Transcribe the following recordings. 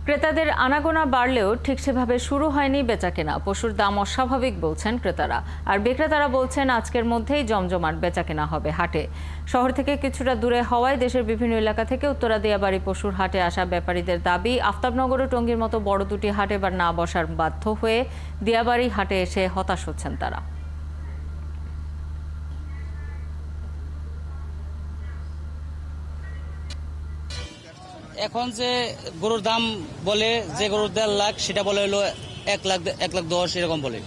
ক্রেতাদের আনাগোনা বাড়লেও ঠিক সেভাবে শুরু হয়নি বেচাকেনা। পশুর দাম অস্বাভাবিক বলছেন ক্রেতারা, আর বিক্রেতারা বলছেন আজকের মধ্যেই জমজমাট বেচাকেনা হবে হাটে। শহর থেকে কিছুটা দূরে হওয়ায় দেশের বিভিন্ন এলাকা থেকে উত্তরা দিয়াবাড়ি পশুর হাটে আসা ব্যাপারীদের দাবি, আফতাবনগর ও টঙ্গীর মতো বড় দুটি হাট এবার না বসার বাধ্য হয়ে দিয়াবাড়ি হাটে এসে হতাশ হচ্ছেন তারা। এখন যে গরুর দাম বলে, যে গরুর 1.5 লাখ সেটা বলে হলো 1 লাখ 10 এরকম বলে।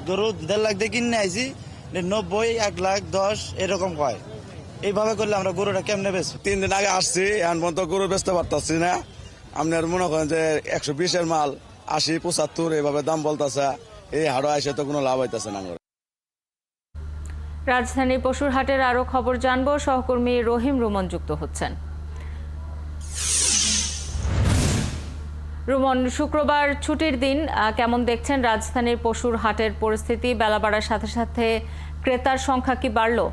গরু 1.5 লাখ দিয়ে কিনে আইছি, 90, 1 লাখ 10 এরকম কয়। এইভাবে করলে আমরা গরুটা কেমনে বেচবো? 3 দিন আগে আসছি, এখন পর্যন্ত গরু বেচতে পারতাছি না। আপনার মনে করেন যে 120-এর মাল 80, 75 এইভাবে দাম বলতেছে। এই হাটে আইসে তো কোনো লাভ হইতেছে না। রাজধানীর পশুর হাটের আরো খবর জানবো, সহকর্মী রহিম রুমন যুক্ত হচ্ছেন। রুমন, শুক্রবার ছুটির দিন, কেমন দেখছেন রাজধানীর পশুর হাটের পরিস্থিতি? বেলা বাড়ার সাথে সাথে ক্রেতার সংখ্যা কি বাড়লো?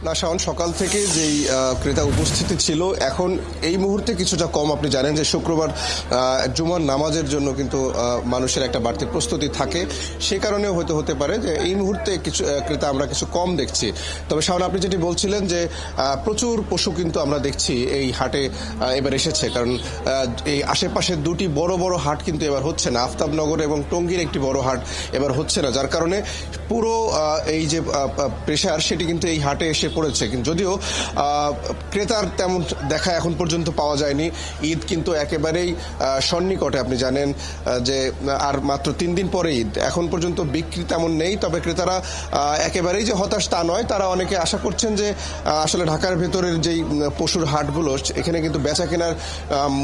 না শাওন, সকাল থেকে যেই ক্রেতা উপস্থিতি ছিল এখন এই মুহূর্তে কিছুটা কম। আপনি জানেন যে শুক্রবার জুমার নামাজের জন্য কিন্তু মানুষের একটা বাড়তি প্রস্তুতি থাকে, সে কারণেও হয়তো হতে পারে যে এই মুহূর্তে কিছু ক্রেতা আমরা কিছু কম দেখছি। তবে শাওন, আপনি যেটি বলছিলেন যে প্রচুর পশু কিন্তু আমরা দেখছি এই হাটে এবার এসেছে, কারণ এই আশেপাশে দুটি বড় বড় হাট কিন্তু এবার হচ্ছে না। আফতাবনগর এবং টঙ্গীর একটি বড় হাট এবার হচ্ছে না, যার কারণে পুরো এই যে প্রেশার সেটি কিন্তু এই হাটে এসে পড়েছে। যদিও ক্রেতার তেমন দেখা এখন পর্যন্ত পাওয়া যায়নি। ঈদ কিন্তু একেবারেই সন্নিকটে, আপনি জানেন যে আর মাত্র 3 দিন পরে ঈদ। এখন পর্যন্ত বিক্রি তেমন নেই, তবে ক্রেতারা একেবারেই যে হতাশ তা নয়। তারা অনেকে আশা করছেন যে আসলে ঢাকার ভেতরের যেই পশুর হাটগুলো, এখানে কিন্তু বেচা কেনার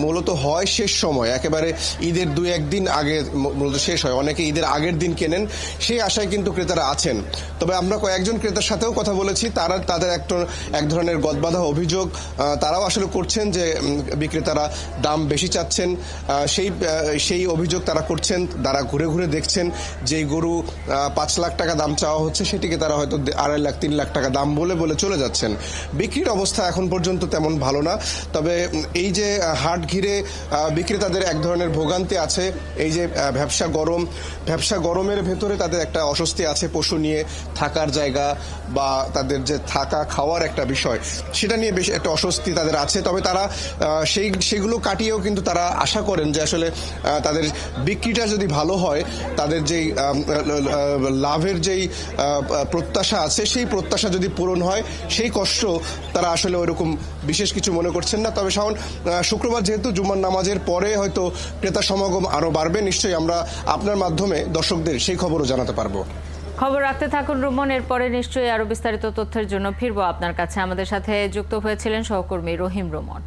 মূলত হয় শেষ সময়, একেবারে ঈদের 2-1 দিন আগে মূলত শেষ হয়। অনেকে ঈদের আগের দিন কেনেন, সেই আশায় কিন্তু ক্রেতারা আছেন। তবে আমরা কয়েকজন ক্রেতার সাথেও কথা বলেছি, তাদের এক ধরনের গদবাঁধা অভিযোগ তারাও আসলে করছেন যে বিক্রেতারা দাম বেশি চাচ্ছেন। সেই অভিযোগ তারা করছেন। তারা ঘুরে ঘুরে দেখছেন যে গরু 5 লাখ টাকা দাম চাওয়া হচ্ছে, সেটিকে তারা হয়তো 2.5 লাখ 3 লাখ টাকা দাম বলে চলে যাচ্ছেন। বিক্রির অবস্থা এখন পর্যন্ত তেমন ভালো না। তবে এই যে হাট ঘিরে বিক্রেতাদের এক ধরনের ভোগান্তি আছে। এই যে ব্যবসা গরমের ভেতরে তাদের একটা অস্বস্তি আছে, পশু নিয়ে থাকার জায়গা বা তাদের যে থাকা খাওয়ার একটা বিষয়, সেটা নিয়ে বেশ একটা অস্বস্তি তাদের আছে। তবে তারা সেগুলো কাটিয়েও কিন্তু তারা আশা করেন যে আসলে তাদের বিক্রিটা যদি ভালো হয়, তাদের যেই লাভের যেই প্রত্যাশা আছে, সেই প্রত্যাশা যদি পূরণ হয়, সেই কষ্ট তারা আসলে ওইরকম বিশেষ কিছু মনে করছেন না। তবে শাওন, শুক্রবার যেহেতু জুমার নামাজের পরে হয়তো ক্রেতা সমাগম আরো বাড়বে, নিশ্চয়ই আমরা আপনার মাধ্যমে দর্শকদের সেই খবরও জানাতে পারবো। খবর রাখতে থাকুন রুমন, এরপরে নিশ্চয়ই আরো বিস্তারিত তথ্যের জন্য ফিরবো আপনার কাছে। আমাদের সাথে যুক্ত হয়েছিলেন সহকর্মী রহিম রুমন।